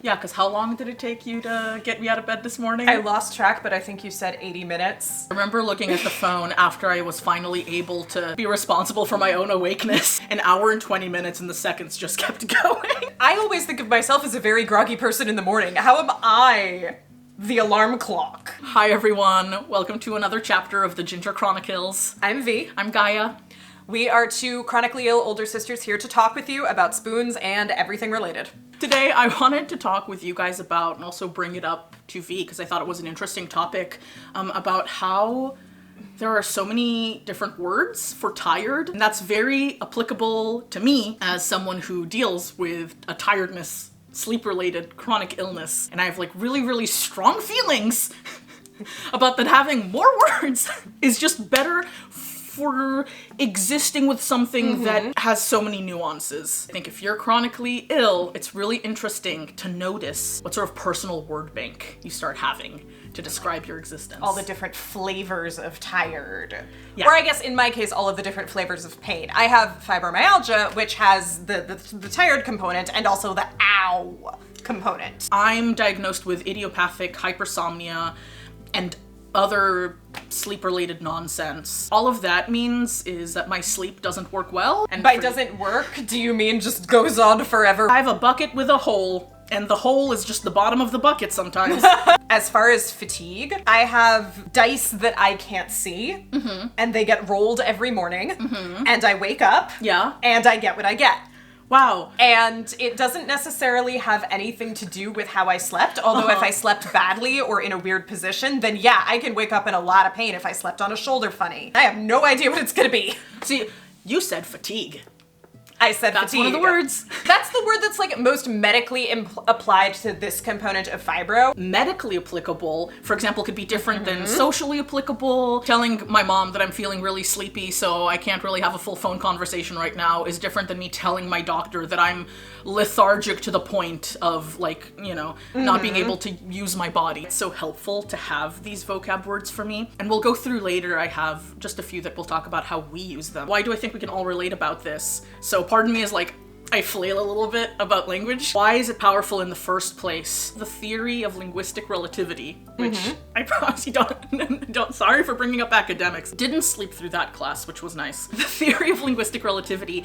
Yeah, because how long did it take you to get me out of bed this morning? I lost track, but I think you said 80 minutes. I remember looking at the phone after I was finally able to be responsible for my own awakeness. An hour and 20 minutes and the seconds just kept going. I always think of myself as a very groggy person in the morning. How am I the alarm clock? Hi everyone, welcome to another chapter of the Ginger Chronicles. I'm V. I'm Gaya. We are two chronically ill older sisters here to talk with you about spoons and everything related. Today I wanted to talk with you guys about, and also bring it up to V because I thought it was an interesting topic, about how there are so many different words for tired, and that's very applicable to me as someone who deals with a tiredness, sleep-related chronic illness, and I have like really strong feelings about that having more words is just better for existing with something that has so many nuances. I think if you're chronically ill, it's really interesting to notice what sort of personal word bank you start having to describe your existence. All the different flavors of tired. Yeah. Or I guess in my case, all of the different flavors of pain. I have fibromyalgia, which has the tired component and also the ow component. I'm diagnosed with idiopathic hypersomnia and other sleep-related nonsense. All of that means is that my sleep doesn't work well. And by doesn't work, do you mean just goes on forever? I have a bucket with a hole, and the hole is just the bottom of the bucket sometimes. As far as fatigue, I have dice that I can't see, and they get rolled every morning, and I wake up, and I get what I get. Wow. And it doesn't necessarily have anything to do with how I slept, although if I slept badly or in a weird position, then yeah, I can wake up in a lot of pain if I slept on a shoulder funny. I have no idea what it's gonna be. See, you said fatigue. I said that's fatigue. One of the words. That's the word that's like most medically applied to this component of fibro. Medically applicable, for example, could be different than socially applicable. Telling my mom that I'm feeling really sleepy, so I can't really have a full phone conversation right now, is different than me telling my doctor that I'm lethargic to the point of, like, you know, not being able to use my body. It's so helpful to have these vocab words for me. And we'll go through later. I have just a few that we'll talk about how we use them. Why do I think we can all relate about this? So pardon me as like I flail a little bit about language. Why is it powerful in the first place? The theory of linguistic relativity, which I promise you don't, sorry for bringing up academics. Didn't sleep through that class, which was nice. The theory of linguistic relativity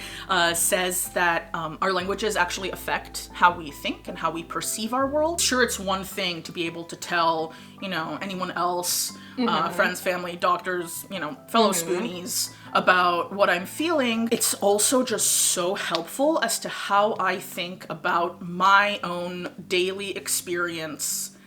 says that our languages actually affect how we think and how we perceive our world. Sure, it's one thing to be able to tell, you know, anyone else, friends, family, doctors, you know, fellow Spoonies, about what I'm feeling. It's also just so helpful as to how I think about my own daily experience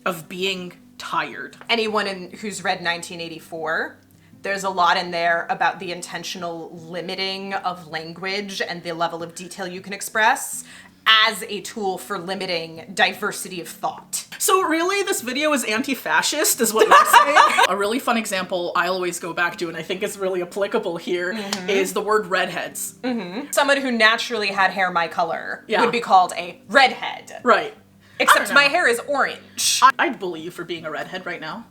of being tired. Anyone who's read 1984, there's a lot in there about the intentional limiting of language and the level of detail you can express as a tool for limiting diversity of thought. So really, this video is anti-fascist, is what you're saying? A really fun example I always go back to, and I think is really applicable here, is the word redheads. Someone who naturally had hair my color would be called a redhead. Right. Except my hair is orange. I'd bully you for being a redhead right now.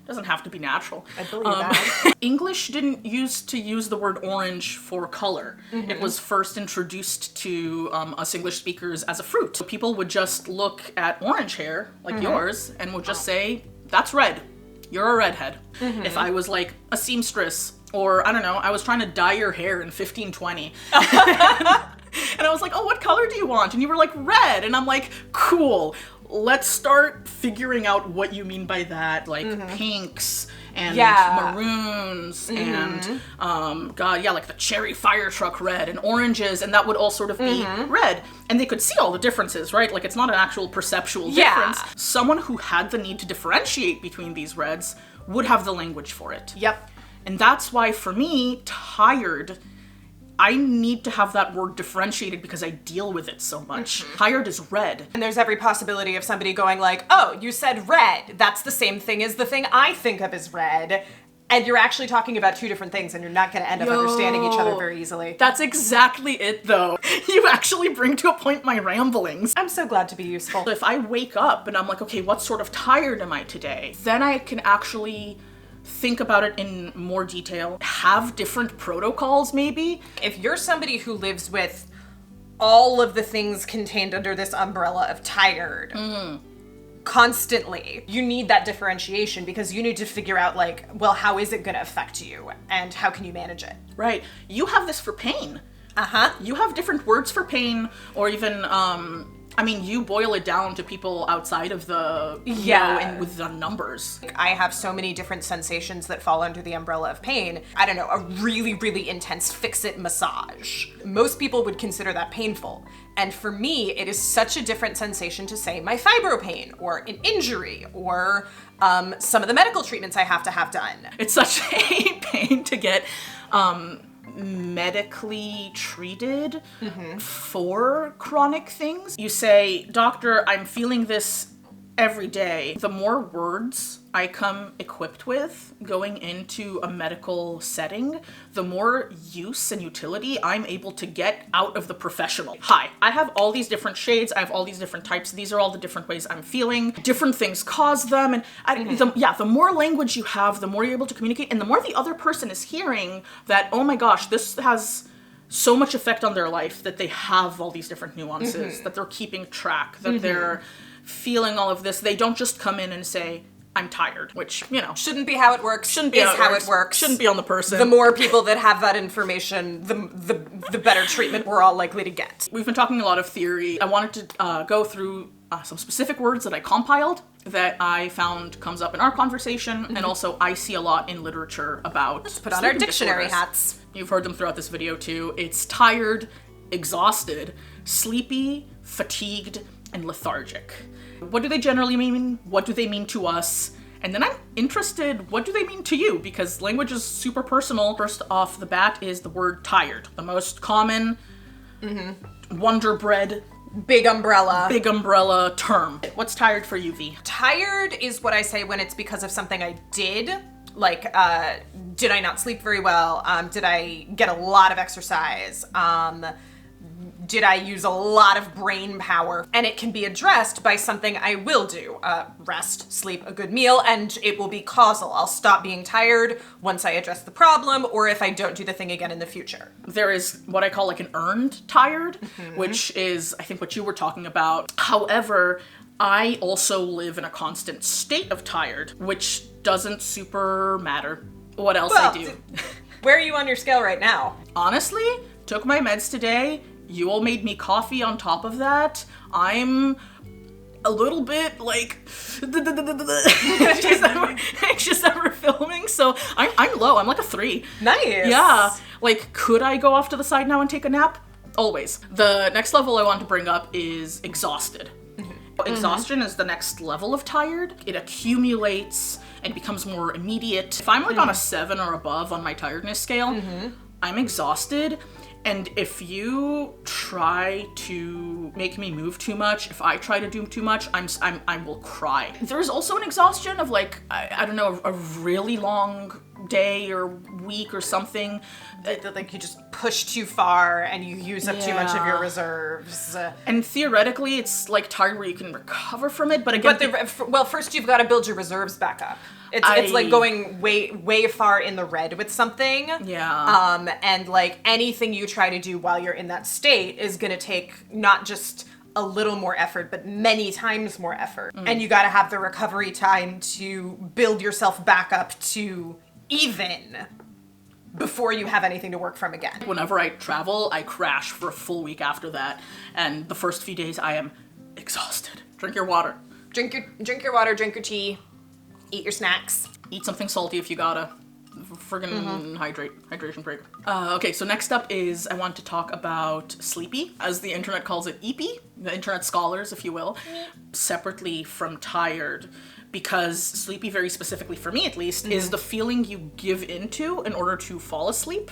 Doesn't have to be natural. I believe that. English didn't used to use the word orange for color. It was first introduced to us English speakers as a fruit. So people would just look at orange hair, like yours, and would just say, that's red. You're a redhead. If I was like a seamstress, or I don't know, I was trying to dye your hair in 1520. And I was like, oh, what color do you want? And you were like, red. And I'm like, cool. Let's start figuring out what you mean by that, like pinks and maroons and, like the cherry fire truck red and oranges, and that would all sort of be red. And they could see all the differences, right? Like it's not an actual perceptual difference. Someone who had the need to differentiate between these reds would have the language for it. Yep. And that's why for me, tired, I need to have that word differentiated because I deal with it so much. Tired is red. And there's every possibility of somebody going like, oh, you said red. That's the same thing as the thing I think of as red. And you're actually talking about two different things and you're not gonna end up understanding each other very easily. That's exactly it though. You actually bring to a point my ramblings. I'm so glad to be useful. So if I wake up and I'm like, okay, what sort of tired am I today? Then I can actually think about it in more detail, have different protocols maybe. If you're somebody who lives with all of the things contained under this umbrella of tired. Constantly. You need that differentiation because you need to figure out like, well, how is it going to affect you and how can you manage it? Right. You have this for pain. You have different words for pain, or even, I mean, you boil it down to people outside of the, you know, and with the numbers. I have so many different sensations that fall under the umbrella of pain. I don't know, a really, really intense fix-it massage. Most people would consider that painful. And for me, it is such a different sensation to say my fibro pain or an injury or some of the medical treatments I have to have done. It's such a pain to get medically treated for chronic things. You say, doctor, I'm feeling this every day. The more words I come equipped with going into a medical setting, the more use and utility I'm able to get out of the professional. Hi, I have all these different shades, I have all these different types, these are all the different ways I'm feeling, different things cause them, and the more language you have, the more you're able to communicate, and the more the other person is hearing that, oh my gosh, this has so much effect on their life, that they have all these different nuances, that they're keeping track, that they're feeling all of this. They don't just come in and say, I'm tired, which, you know, shouldn't be how it works. Shouldn't be how it works. Shouldn't be on the person. The more people that have that information, the better treatment we're all likely to get. We've been talking a lot of theory. I wanted to go through some specific words that I compiled that I found comes up in our conversation, and also I see a lot in literature about Let's put on our dictionary hats. You've heard them throughout this video too. It's tired, exhausted, sleepy, fatigued, and lethargic. What do they generally mean? What do they mean to us? And then I'm interested, what do they mean to you? Because language is super personal. First off the bat is the word tired. The most common Wonder Bread big umbrella term. What's tired for you, V? Tired is what I say when it's because of something I did. Like, did I not sleep very well? Did I get a lot of exercise? Did I use a lot of brain power? And it can be addressed by something I will do. Rest, sleep, a good meal, and it will be causal. I'll stop being tired once I address the problem, or if I don't do the thing again in the future. There is what I call like an earned tired, which is, I think, what you were talking about. However, I also live in a constant state of tired, which doesn't super matter what else I do. Where are you on your scale right now? Honestly, took my meds today. You all made me coffee on top of that. I'm a little bit like anxious that we're filming, so I'm low. I'm like a 3. Nice. Yeah. Like, could I go off to the side now and take a nap? Always. The next level I want to bring up is exhausted. Exhaustion is the next level of tired. It accumulates and becomes more immediate. If I'm like on a 7 or above on my tiredness scale, I'm exhausted. And if you try to make me move too much, if I try to do too much, I will cry. There's also an exhaustion of like, I don't know, a really long day or week or something. Like you just push too far and you use up too much of your reserves. And theoretically, it's like tired where you can recover from it, but again... Well, first you've got to build your reserves back up. It's like going way far in the red with something. Yeah. And like anything you try to do while you're in that state is going to take not just a little more effort, but many times more effort. And you got to have the recovery time to build yourself back up to even before you have anything to work from again. Whenever I travel, I crash for a full week after that. And the first few days I am exhausted. Drink your water. Drink your water, drink your tea. Eat your snacks. Eat something salty if you gotta. Friggin' hydration break. Okay, so next up is I want to talk about sleepy, as the internet calls it, eepy, the internet scholars, if you will, separately from tired, because sleepy, very specifically for me at least, is the feeling you give into in order to fall asleep,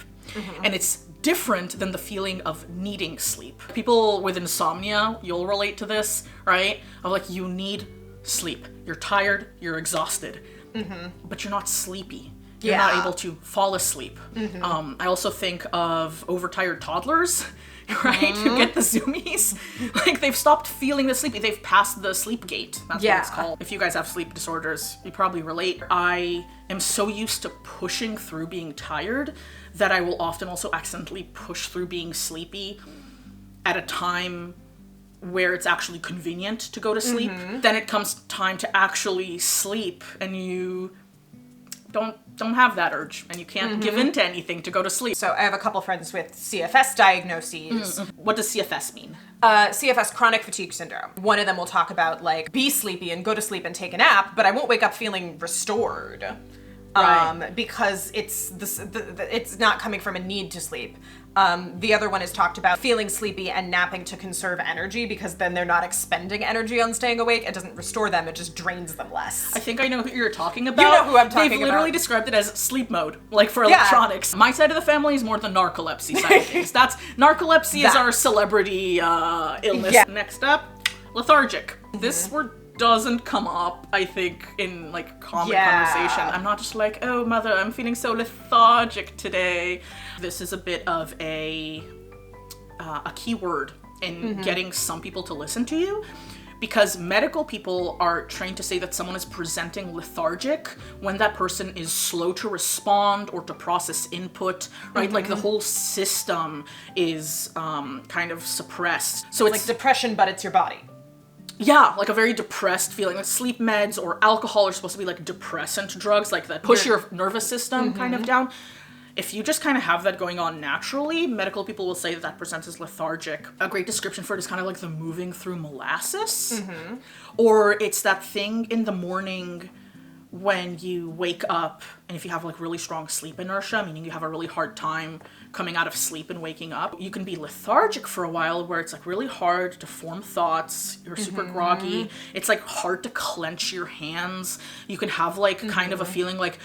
and it's different than the feeling of needing sleep. People with insomnia, you'll relate to this, right? Of like, you need sleep. You're tired, you're exhausted, but you're not sleepy. You're not able to fall asleep. I also think of overtired toddlers, right? Who get the zoomies. Like, they've stopped feeling the sleepy. They've passed the sleep gate. That's what it's called. If you guys have sleep disorders, you probably relate. I am so used to pushing through being tired that I will often also accidentally push through being sleepy. at a time where it's actually convenient to go to sleep. Then it comes time to actually sleep, and you don't have that urge, and you can't give in to anything to go to sleep. So I have a couple friends with CFS diagnoses. What does CFS mean? CFS, chronic fatigue syndrome. One of them will talk about like be sleepy and go to sleep and take a nap, but I won't wake up feeling restored. Right. Because it's not coming from a need to sleep. The other one is talked about feeling sleepy and napping to conserve energy, because then they're not expending energy on staying awake. It doesn't restore them, it just drains them less. I think I know who you're talking about. You know who I'm talking They've literally about. described it as sleep mode, like for electronics. My side of the family is more the narcolepsy side of things. Narcolepsy is our celebrity illness. Yeah. Next up, lethargic. This word doesn't come up, I think, in like common conversation. I'm not just like, oh mother, I'm feeling so lethargic today. This is a bit of a keyword in getting some people to listen to you, because medical people are trained to say that someone is presenting lethargic when that person is slow to respond or to process input, right? Like the whole system is kind of suppressed. So it's like depression, but it's your body. Yeah, like a very depressed feeling. Like sleep meds or alcohol are supposed to be like depressant drugs, like that push your nervous system kind of down. If you just kind of have that going on naturally, medical people will say that that presents as lethargic. A great description for it is kind of like the moving through molasses. Or it's that thing in the morning when you wake up, and if you have like really strong sleep inertia, meaning you have a really hard time coming out of sleep and waking up, you can be lethargic for a while, where it's like really hard to form thoughts, you're super groggy, it's like hard to clench your hands, you can have like kind of a feeling like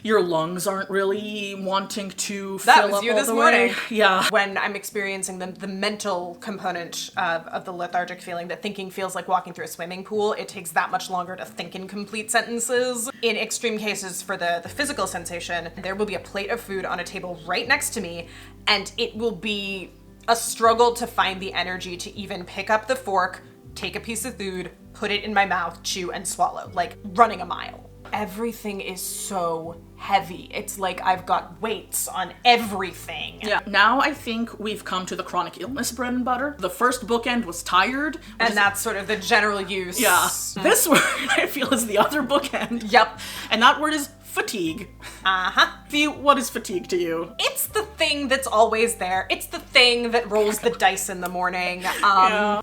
your lungs aren't really wanting to fill up all the way. That was you this morning. Yeah. When I'm experiencing the mental component of the lethargic feeling, that thinking feels like walking through a swimming pool, it takes that much longer to think in complete sentences. In extreme cases for the physical sensation, there will be a plate of food on a table right next to me, and it will be a struggle to find the energy to even pick up the fork, take a piece of food, put it in my mouth, chew, and swallow, like running a mile. Everything is so heavy. It's like I've got weights on everything. Yeah. Now I think we've come to the chronic illness bread and butter. The first bookend was tired. And that's sort of the general use. Yeah. This word I feel is the other bookend. Yep. And that word is fatigue. What is fatigue to you? It's the thing that's always there. It's the thing that rolls the dice in the morning.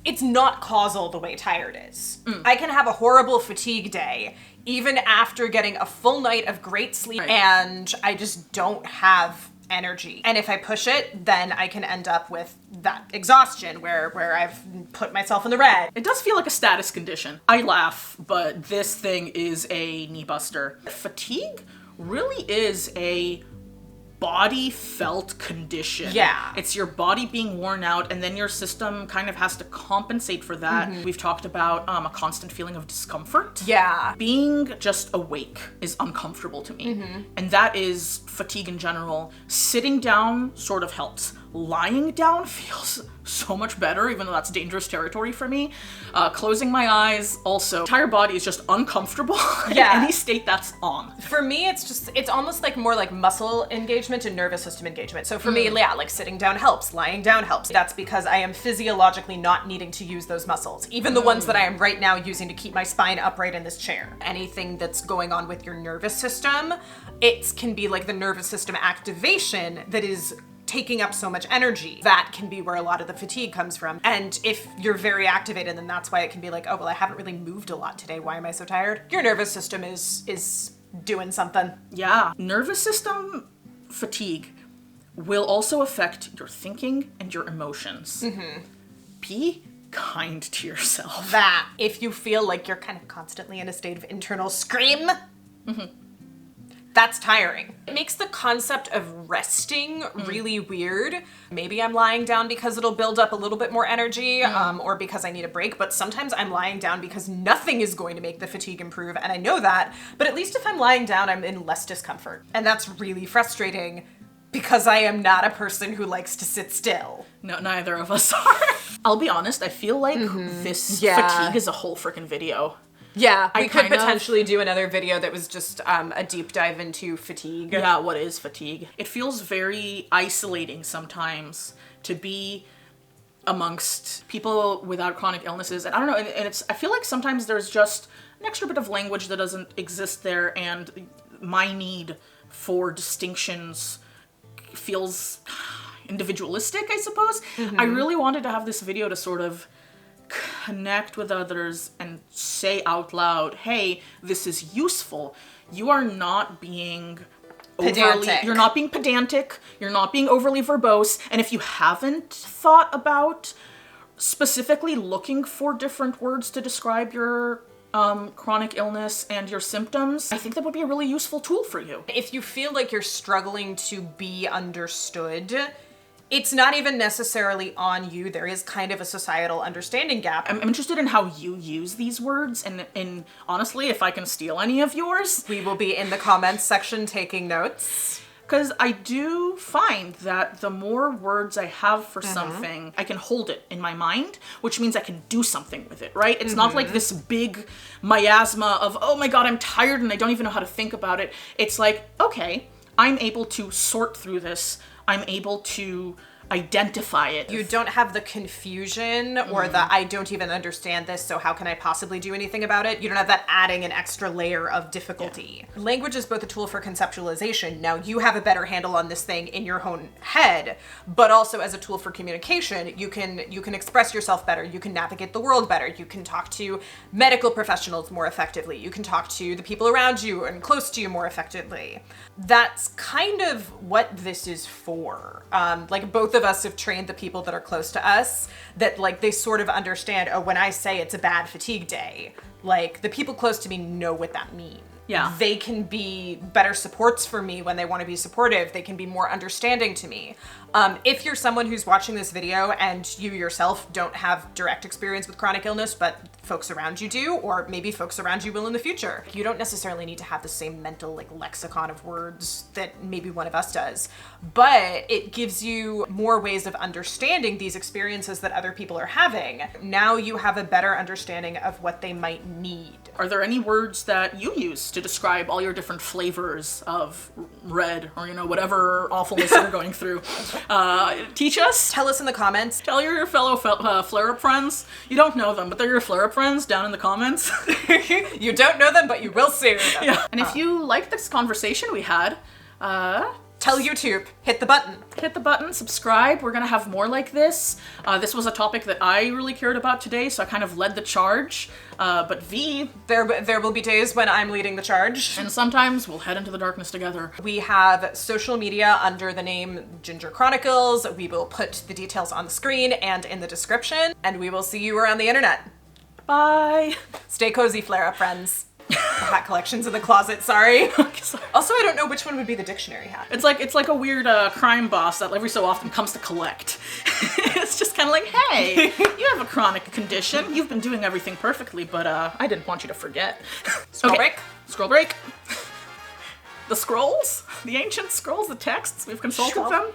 It's not causal the way tired is. I can have a horrible fatigue day even after getting a full night of great sleep, and I just don't have energy. And if I push it, then I can end up with that exhaustion where I've put myself in the red. It does feel like a status condition. I laugh, but this thing is a knee buster. Fatigue really is a body felt condition. Yeah. It's your body being worn out, and then your system kind of has to compensate for that. We've talked about a constant feeling of discomfort. Yeah. Being just awake is uncomfortable to me. And that is fatigue in general. Sitting down sort of helps. Lying down feels so much better, even though that's dangerous territory for me. Closing my eyes, also. Entire body is just uncomfortable in any state that's on. For me, it's almost like more like muscle engagement and nervous system engagement. So for me, like sitting down helps, lying down helps. That's because I am physiologically not needing to use those muscles. Even the ones that I am right now using to keep my spine upright in this chair. Anything that's going on with your nervous system, it can be like the nervous system activation that is taking up so much energy. That can be where a lot of the fatigue comes from. And if you're very activated, then that's why it can be like, oh, well, I haven't really moved a lot today. Why am I so tired? Your nervous system is doing something. Yeah. Nervous system fatigue will also affect your thinking and your emotions. Be kind to yourself. That, if you feel like you're kind of constantly in a state of internal scream, that's tiring. It makes the concept of resting really weird. Maybe I'm lying down because it'll build up a little bit more energy, or because I need a break, but sometimes I'm lying down because nothing is going to make the fatigue improve, and I know that, but at least if I'm lying down, I'm in less discomfort. And that's really frustrating because I am not a person who likes to sit still. No, neither of us are. I'll be honest, I feel like this fatigue is a whole freaking video. Yeah, we could potentially do another video that was just a deep dive into fatigue. Yeah, what is fatigue? It feels very isolating sometimes to be amongst people without chronic illnesses. And I don't know, and I feel like sometimes there's just an extra bit of language that doesn't exist there, and my need for distinctions feels individualistic, I suppose. I really wanted to have this video to sort of connect with others and say out loud, hey, this is useful. You are not being pedantic. You're not being pedantic, you're not being overly verbose, and if you haven't thought about specifically looking for different words to describe your chronic illness and your symptoms, I think that would be a really useful tool for you. If you feel like you're struggling to be understood, it's not even necessarily on you. There is kind of a societal understanding gap. I'm interested in how you use these words, and honestly, if I can steal any of yours. We will be in the comments section taking notes. Because I do find that the more words I have for something, I can hold it in my mind, which means I can do something with it, right? It's not like this big miasma of, oh my God, I'm tired and I don't even know how to think about it. It's like, okay, I'm able to sort through this. I'm able to identify it. You don't have the confusion or the I don't even understand this, so how can I possibly do anything about it? You don't have that adding an extra layer of difficulty. Yeah. Language is both a tool for conceptualization. Now you have a better handle on this thing in your own head, but also as a tool for communication. You can express yourself better. You can navigate the world better. You can talk to medical professionals more effectively. You can talk to the people around you and close to you more effectively. That's kind of what this is for. Like both of us have trained the people that are close to us that like they sort of understand, oh, when I say it's a bad fatigue day, like the people close to me know what that means. Yeah. They can be better supports for me when they want to be supportive. They can be more understanding to me. If you're someone who's watching this video and you yourself don't have direct experience with chronic illness, but folks around you do, or maybe folks around you will in the future, you don't necessarily need to have the same mental like lexicon of words that maybe one of us does, but it gives you more ways of understanding these experiences that other people are having. Now you have a better understanding of what they might need. Are there any words that you use to describe all your different flavors of red or, whatever awfulness you're going through? Teach us. Tell us in the comments. Tell your fellow flare-up friends. You don't know them, but they're your flare-up friends down in the comments. You don't know them, but you will soon. Yeah. And if you liked this conversation we had, tell YouTube, hit the button. Hit the button, subscribe. We're gonna have more like this. This was a topic that I really cared about today, so I kind of led the charge. But V... There will be days when I'm leading the charge. And sometimes we'll head into the darkness together. We have social media under the name Ginger Chronicles. We will put the details on the screen and in the description, and we will see you around the internet. Bye. Stay cozy, flare-up friends. The hat collection's in the closet, sorry. Also, I don't know which one would be the dictionary hat. It's like a weird crime boss that every so often comes to collect. It's just kind of like, hey, you have a chronic condition. You've been doing everything perfectly, but I didn't want you to forget. Scroll break. Scroll break. The scrolls? The ancient scrolls, the texts, we've consulted them.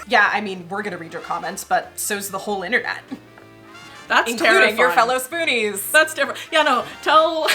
Yeah, I mean, we're gonna read your comments, but so's the whole internet. That's including terrifying. Your fellow Spoonies. That's different. Yeah, no, tell